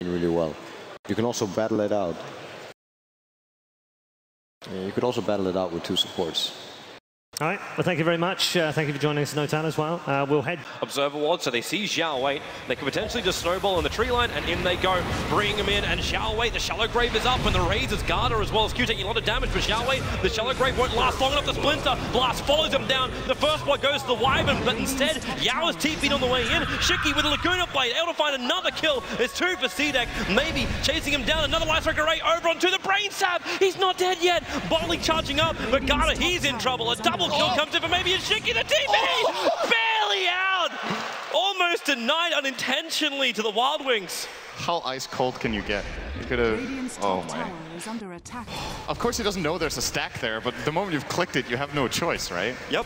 really well. You can also battle it out. You could also battle it out with 2 supports. All right, well, thank you very much. Thank you for joining us, Notan, as well. We'll head... Observer ward, so they see Xiao Wei. They could potentially just snowball in the tree line, and in they go. Bring him in, and Xiao Wei, the Shallow Grave is up, and the Razor's Garter as well as Q taking a lot of damage, but Xiao Wei, the Shallow Grave won't last long enough. The Splinter Blast follows him down. The first blood goes to the Wyvern, but instead, Yao is TP'd on the way in. Shiki with a Laguna Blade, able to find another kill. It's 2 for CDEC, maybe chasing him down. Another Light Striker Ray over onto the Brain Stab. He's not dead yet. Bottling charging up, but Garter, he's in trouble. A double kill comes in for maybe a Shiki, the TP! Barely out! Almost denied unintentionally to the Wild Wings. How ice cold can you get? You could have... Oh my. Is under attack. Of course he doesn't know there's a stack there, but the moment you've clicked it, you have no choice, right? Yep.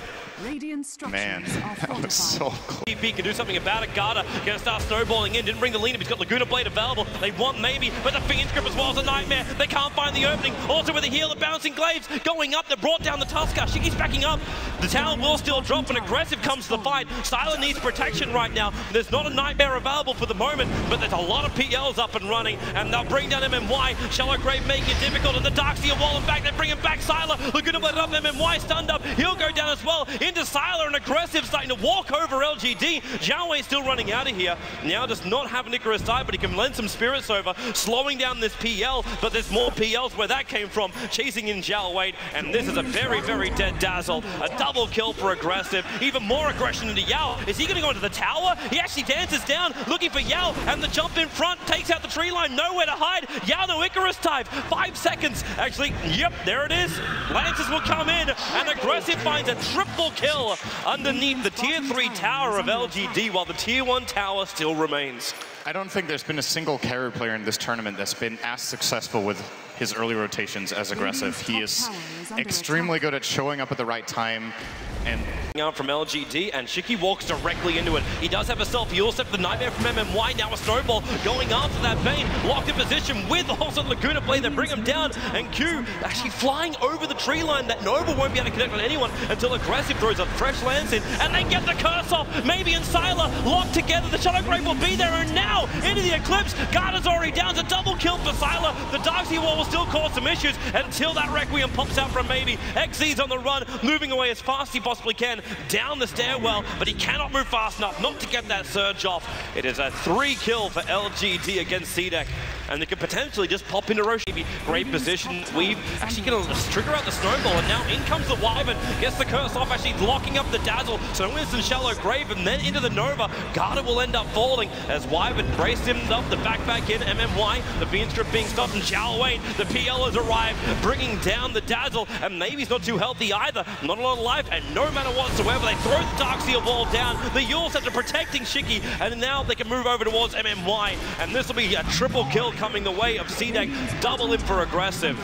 Man, that was so close. TP can do something about it. Garter gonna start snowballing in. Didn't bring the lead up. He's got Laguna Blade available. They want maybe, but the Fiend's Grip as well as a nightmare. They can't find the opening. Also with the heal, the bouncing glaives going up. They brought down the Tusker. Shiki's backing up. The tower will still drop, and aggressive comes to the fight. Sylar needs protection right now. There's not a nightmare available for the moment, but there's a lot of PLs up and running, and they'll bring down MMY. Shallow Grave making it difficult, and the Darkseer wall, and back they bring him back. Sylar, Laguna Blade up, MMY stunned up. He'll go down as well into Sylar, and aggressive starting to walk over LGD. Xiao Wei still running out of here. Now does not have an Icarus die, but he can lend some spirits over, slowing down this PL, but there's more PLs where that came from, chasing in Xiao Wei, and this is a very, very dead Dazzle. A double kill for aggressive. Even more aggression into Yao. Is he going to go into the tower? He actually dances down, looking for Yao, and the jump in front takes out the tree line. Nowhere to hide. Yao, no Icarus type. 5 seconds. Actually, yep, there it is. Lancers will come in, and aggressive finds a triple kill underneath the tier 3 tower of LGD, while the tier 1 tower still remains. I don't think there's been a single carry player in this tournament that's been as successful with his early rotations as aggressive. He is extremely good at showing up at the right time. And out from LGD, and Shiki walks directly into it. He does have a self-heal step, the nightmare from MMY, now a snowball going after that Bane, locked in position with also Laguna Blade. They bring him down, and Q actually flying over the tree line that Nova won't be able to connect with anyone until aggressive throws a fresh lance in, and then get the curse off. Maybe and Sylar locked together. The Shadow Grave will be there, and now into the Eclipse. Garter's already down. It's a double kill for Sylar. The Darkseer wall will still cause some issues until that Requiem pops out from maybe. XZ's on the run, moving away as fast as he possibly can down the stairwell, but he cannot move fast enough not to get that surge off. It is a 3 kill for LGD against CDEC, and they could potentially just pop into Roshi. Great position. We've actually going to trigger out the snowball, and now in comes the Wyvern, gets the curse off, actually locking up the Dazzle. So Winston Shallow Grave, and then into the Nova. Garter will end up falling as Wyvern braced him up, the back in. MMY, the Fiend's Grip being stopped, and Xiao Wei, the PL has arrived, bringing down the Dazzle, and maybe he's not too healthy either. Not a lot of life, and no matter whatsoever, they throw the Darkseer wall down. The Yule Scepter protecting Shiki, and now they can move over towards MMY, and this will be a triple kill coming the way of CDEC, double in for aggressive.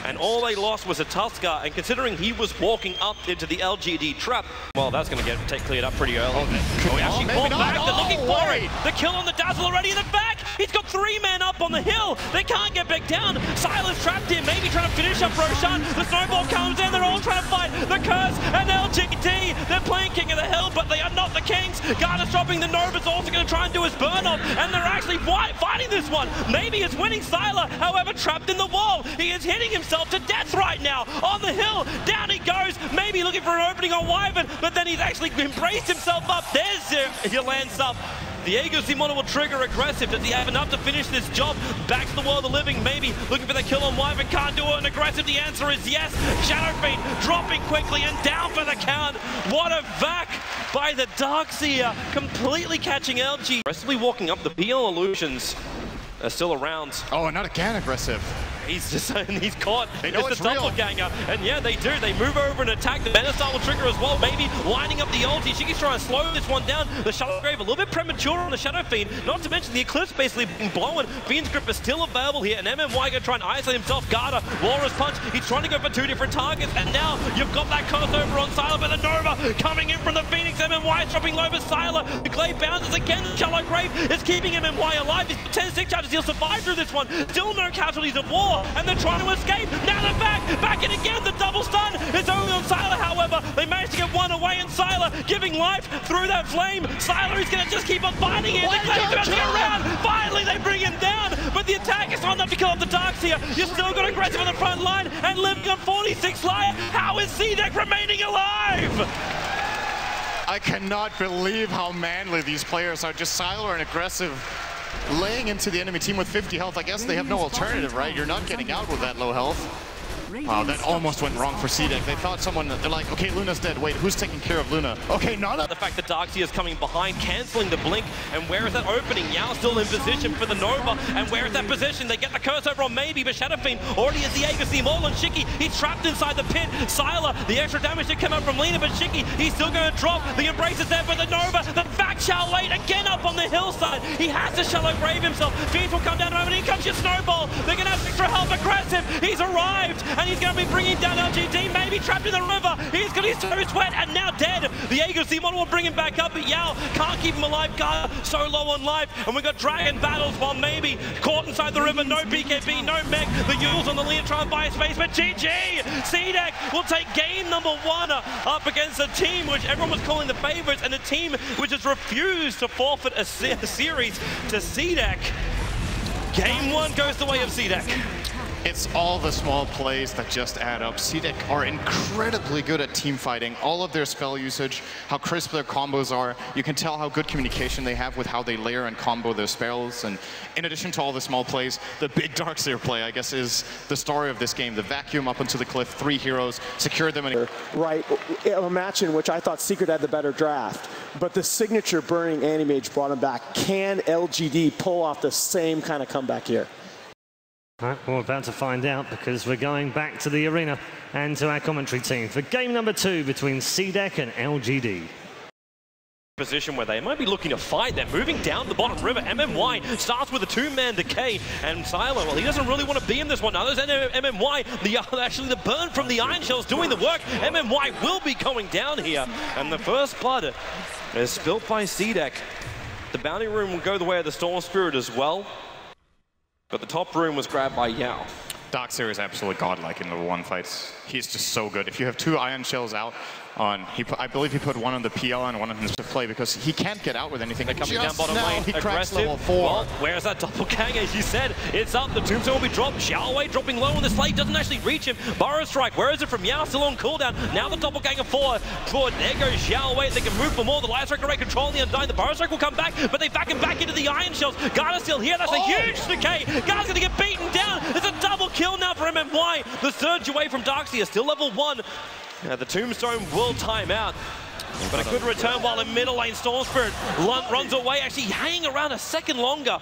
And all they lost was a Tusker, and considering he was walking up into the LGD trap, well, that's going to get cleared up pretty early. He actually pulled back. They're looking for it. The kill on the Dazzle already in the back. He's got 3 men up on the hill. They can't get back down. Sylar's trapped here, maybe trying to finish up Roshan. The snowball comes in. They're all trying to fight the curse and LGD. They're playing King of the Hill, but they are not the Kings. Garter's dropping. The Nova's also going to try and do his burn off, and they're actually fighting this one. Maybe it's winning Sylar, however, trapped in the wall. He is hitting himself to death right now on the hill. Down he goes, maybe looking for an opening on Wyvern, but then he's actually embraced himself up. There's your lance up. The Aegis model will trigger aggressive. Does he have enough to finish this job? Back to the world of living, maybe looking for the kill on Wyvern. Can't do it. And aggressive, the answer is yes. Shadow Fiend dropping quickly and down for the count. What a vac by the Darkseer, completely catching LG. Aggressively walking up. The PL illusions are still around. Oh, and not again aggressive. He's just he's caught. They know it's it's the real. doppelganger, and yeah, they do. They move over and attack. The Benestar will trigger as well. Maybe lining up the ulti. Shiki's trying to slow this one down. The Shadow Grave a little bit premature on the Shadow Fiend. Not to mention the Eclipse basically being blown. Fiend's Grip is still available here, and MMY going to try and isolate himself. Garter, Walrus Punch. He's trying to go for 2 different targets, and now you've got that curse over on Sylar, but the Nova coming in from the Phoenix. MMY is dropping low for Sylar. The Glaive bounces again. The Shallow Grave is keeping MMY alive. He's 10-6 charges. He'll survive through this one. Still no casualties of war. before, and they're trying to escape. Now they're back in again. The double stun is only on Sylar, however. They managed to get one away, and Sylar giving life through that flame. Sylar is going to just keep on fighting here. The Flame's about to get around. Finally, they bring him down, but the attack is not enough to kill off the Darkseer. You've still got aggressive on the front line, and living on 46 life. How is CDEC remaining alive? I cannot believe how manly these players are. Just Sylar and aggressive, laying into the enemy team with 50 health. I guess they have no alternative, right? You're not getting out with that low health. Wow, that almost went wrong for CDEC. They thought they're like, okay, Luna's dead. Wait, who's taking care of Luna? Okay, not the fact that Darkseer is coming behind, cancelling the blink, and where is that opening? Yao still in position for the Nova, and where is that position? They get the curse over on maybe, but Shadow Fiend already has the Aegis Team all on Shiki. He's trapped inside the pit. Sylar, the extra damage did come out from Lina, but Shiki, he's still going to drop. The embrace is there for the Nova. The back shall wait again up on the hillside. He has to shallow grave himself. Fiends will come down to him, and in comes your Snowball. They're going to have extra help. Aggressive. He's arrived, and he's going to be bringing down LGD, maybe trapped in the river. He's got his toes wet and now dead. The Aegis Team model will bring him back up, but Yao can't keep him alive. Garda so low on life, and we've got Dragon battles while maybe caught inside the river. No BKB, no mech. The Yules on the lead trying to buy his face, but GG! CDEC will take game number 1 up against a team which everyone was calling the favorites, and a team which has refused to forfeit a series to CDEC. Game 1 goes the way of CDEC. It's all the small plays that just add up. CDEC are incredibly good at team fighting. All of their spell usage, how crisp their combos are. You can tell how good communication they have with how they layer and combo their spells. And in addition to all the small plays, the big Darkseer play, I guess, is the story of this game. The vacuum up onto the cliff, 3 heroes, secure them in right, a match in which I thought Secret had the better draft, but the signature burning Anti-Mage brought him back. Can LGD pull off the same kind of comeback here? All right, we're about to find out, because we're going back to the arena and to our commentary team for game number 2 between CDEC and LGD. Position where they might be looking to fight. They're moving down the bottom river. MMY starts with a 2-man decay, and Sylar, well, he doesn't really want to be in this one. Now there's MMY, actually the burn from the Iron Shell's doing the work. MMY will be going down here, and the first blood is spilt by CDEC. The bounty room will go the way of the Storm Spirit as well, but the top room was grabbed by Yao. Darkseer is absolutely godlike in level 1 fights. He's just so good. If you have 2 Iron Shells out on, I believe he put one on the PL and one on his play, because he can't get out with anything. They're coming down bottom lane, he cracks aggressive. level 4. Well, where's that doppelganger? As you said, it's up. The tombstone will be dropped. Xiaowei dropping low on the slate, doesn't actually reach him. Burrow Strike, where is it from Yao? Still on cooldown. Now the doppelganger forward. There goes Xiaowei. They can move for more. The Light Strike already controlling the Undying. The Burrow Strike will come back, but they back him back into the Iron Shells. Garda's still here. That's a huge decay. Garda's going to get beaten down. It's a double kill now for MMY. The surge away from Darkseer, still level 1. The tombstone will time out, but a good return while in middle lane. Storm Spirit runs away, actually hanging around a second longer,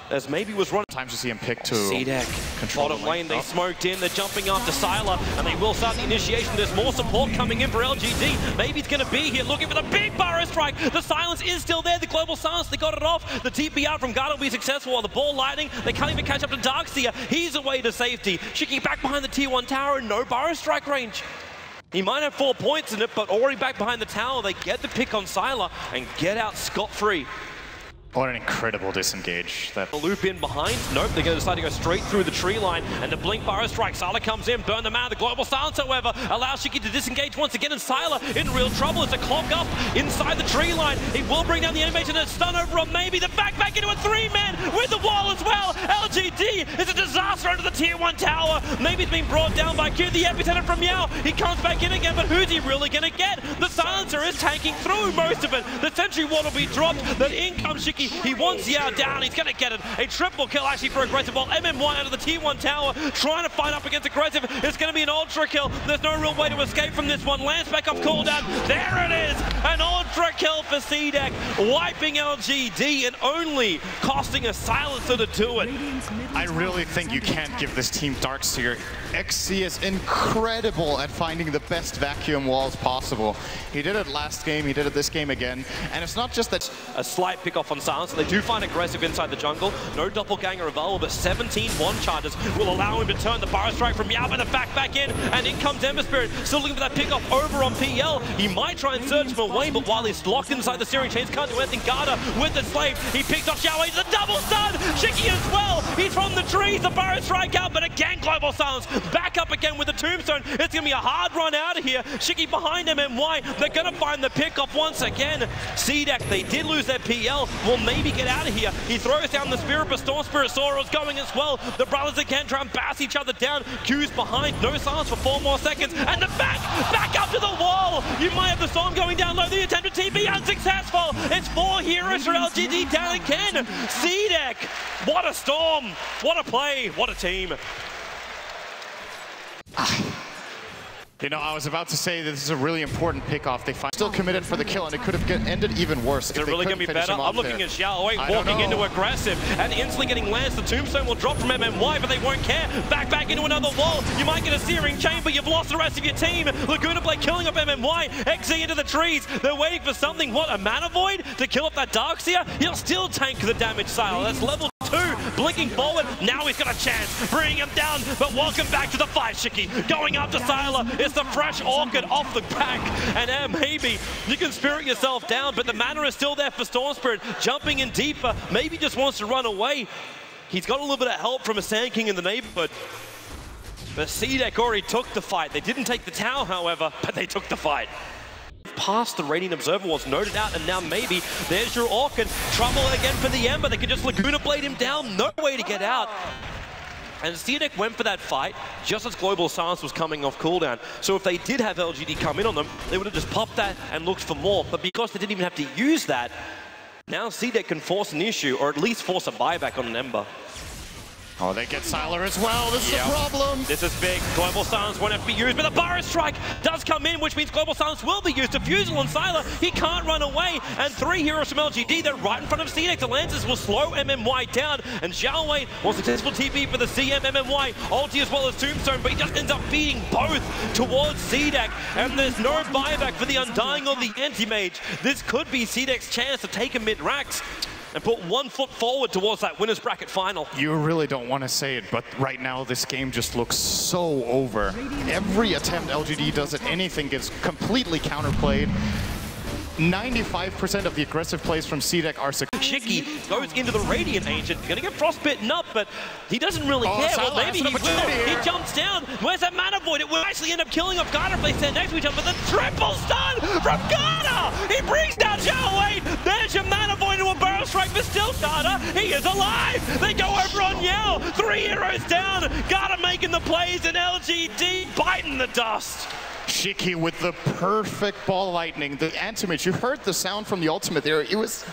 as maybe was running. Times to see him pick to CDEC, control bottom lane, they smoked in, they're jumping after Sylar, and they will start the initiation. There's more support coming in for LGD. Maybe it's going to be here, looking for the big Burrow Strike. The silence is still there, the global silence, they got it off. The TP out from Garda will be successful, while the ball lightning, they can't even catch up to Darkseer. He's away to safety. Shiki back behind the T1 tower, and no Burrow Strike range. He might have 4 points in it, but already back behind the tower. They get the pick on Sylar and get out scot-free. What an incredible disengage. The loop in behind. Nope, they're going to decide to go straight through the tree line, and the blink Burrow Strike. Sylar comes in, burn them out. The global silence, however, allows Shiki to disengage once again, and Sylar in real trouble. It's a clock up inside the tree line. He will bring down the animation and a stun over on maybe. The back into a 3-man with the wall as well. LGD is a disaster under the tier 1 tower. Maybe it's been brought down by Q. The epicenter from Yao. He comes back in again, but who's he really going to get? The silencer is tanking through most of it. The sentry wall will be dropped. Then in comes Shiki. He wants Yao down. He's going to get it. A triple kill actually for aggressive, while MMY out of the T1 tower trying to fight up against aggressive. It's going to be an ultra kill. There's no real way to escape from this one. Lance back off cooldown. There it is. An ultra kill for CDEC, wiping LGD and only costing a silencer to do it. I really think you can't give this team Darkseer. XC is incredible at finding the best vacuum walls possible. He did it last game, he did it this game again. And it's not just that a slight pick off on silence. They do find aggressive inside the jungle. No doppelganger available, but 17 one charges will allow him to turn the Burrow Strike from Yao and the back in. And in comes Ember Spirit, still looking for that pick off over on PL. He might try and search him away, but while he's locked inside the steering chains, can't do anything. Garda with the slave. He picked off Xiaowei, the double stun. Shiki as well. He's from the trees. The burrow strike out, but again, Global Silence back up again with the tombstone. It's going to be a hard run out of here. Shiki behind MMY. They're going to find the pickoff once again. CDEC, they did lose their PL. Will maybe get out of here. He throws down the Spirit, but Storm Spirit Soro's going as well. The brothers again try and bash each other down. Q's behind. No silence for 4 more seconds. And the back up to the wall. You might have the Storm going down low. The attempt to TP unsuccessful. It's 4 heroes for LGD down again. CDEC, what a storm. What a play. What a team. You know, I was about to say that this is a really important pickoff. They still committed for the kill, and it could have ended even worse. Is it really going to be better? I'm looking at Xiao walking into aggressive and instantly getting lanced. The tombstone will drop from MMY, but they won't care. Back into another wall. You might get a searing chain, but you've lost the rest of your team. Laguna Blade killing up MMY. XZ into the trees. They're waiting for something. What, a mana void to kill up that Darkseer? He'll still tank the damage, Sile. That's level 2. Blinking forward. Now he's got a chance. Bringing him down, but welcome back to the fight, Shiki. Going after Sylar. It's the fresh Orchid off the back. And maybe you can spirit yourself down, but the mana is still there for Storm Spirit. Jumping in deeper. Maybe just wants to run away. He's got a little bit of help from a Sand King in the neighborhood. But CDEC already took the fight. They didn't take the tower, however, but they took the fight. Past the Radiant Observer was noted out, and now maybe there's your Orchid. Trouble again for the Ember. They can just Laguna Blade him down. No way to get out. And CDEC went for that fight just as Global Silence was coming off cooldown. So if they did have LGD come in on them, they would have just popped that and looked for more. But because they didn't even have to use that, now CDEC can force an issue, or at least force a buyback on an Ember. Oh, they get Sylar as well. This is a problem. This is big. Global Silence won't have to be used, but the Burrow Strike does come in, which means Global Silence will be used. Diffusal on Sylar. He can't run away. And 3 heroes from LGD, they're right in front of CDEC. The Lancers will slow MMY down. And Xiao Wei was successful TP for the CM MMY. Ulti as well as Tombstone, but he just ends up feeding both towards CDEC. And there's no buyback for the Undying or the Anti-Mage. This could be CDEC's chance to take a mid-racks and put 1 foot forward towards that winner's bracket final. You really don't want to say it, but right now this game just looks so over. Every attempt LGD does at anything gets completely counterplayed. 95% of the aggressive plays from CDEC are successful. Shiki goes into the Radiant Ancient. Gonna get frostbitten up, but he doesn't really care. Well, maybe he will. He jumps down. Where's that mana void? It will actually end up killing off Garner if they stand next to each other. But the triple stun from Garner! He brings down Xiao Wei. There's your mana void into a Burrow Strike, but still Garner. He is alive. They go over on Yao. 3 heroes down. Garner making the plays, and LGD biting the dust. Shiki with the perfect ball lightning. The Anti-Mage, you heard the sound from the ultimate there. It was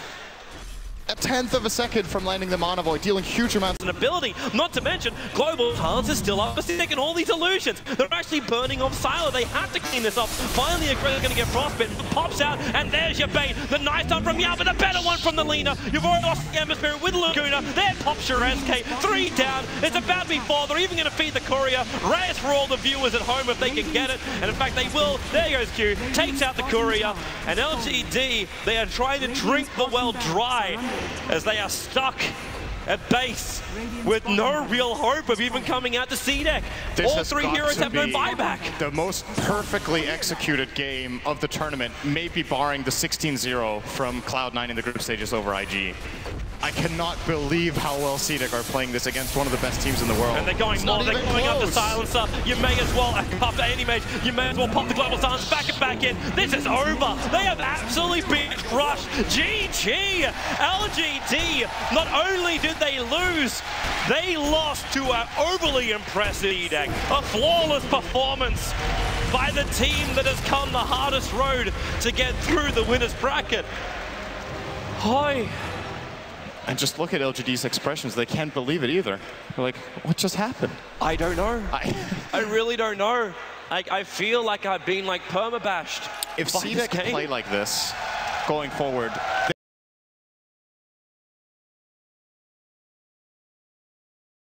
a 1/10 of a second from landing the Mana Void, dealing huge amounts. An ability, not to mention, Global Silence is still up for CDEC and all these illusions. They're actually burning off Sylar. They have to clean this up. Finally, Aggressor's going to get frostbitten. Pops out, and there's your bait. The nice one from Yao, but the better one from the Lina. You've already lost the Ember Spirit with Laguna. There pops your SK. 3 down. It's about to be 4. They're even going to feed the Courier. Reyes for all the viewers at home if they can get it. And in fact, they will. There goes Q. Takes out the Courier. And LGD, they are trying to drink the well dry, as they are stuck at base with no real hope of even coming out to CDEC. All 3 heroes have no buyback. The most perfectly executed game of the tournament, maybe barring the 16-0 from Cloud9 in the group stages over IG. I cannot believe how well CDEC are playing this against one of the best teams in the world. And they're going more, they're going after Silencer. You may as well, after Anti-Mage, you may as well pop the Global Silence back in. This is over. They have absolutely been crushed. GG! LGD, not only did they lose, they lost to an overly impressive CDEC. A flawless performance by the team that has come the hardest road to get through the winner's bracket. Hi. And just look at LGD's expressions. They can't believe it either. They're like, what just happened? I don't know. I really don't know. I feel like I've been like permabashed. If CDEC play like this going forward,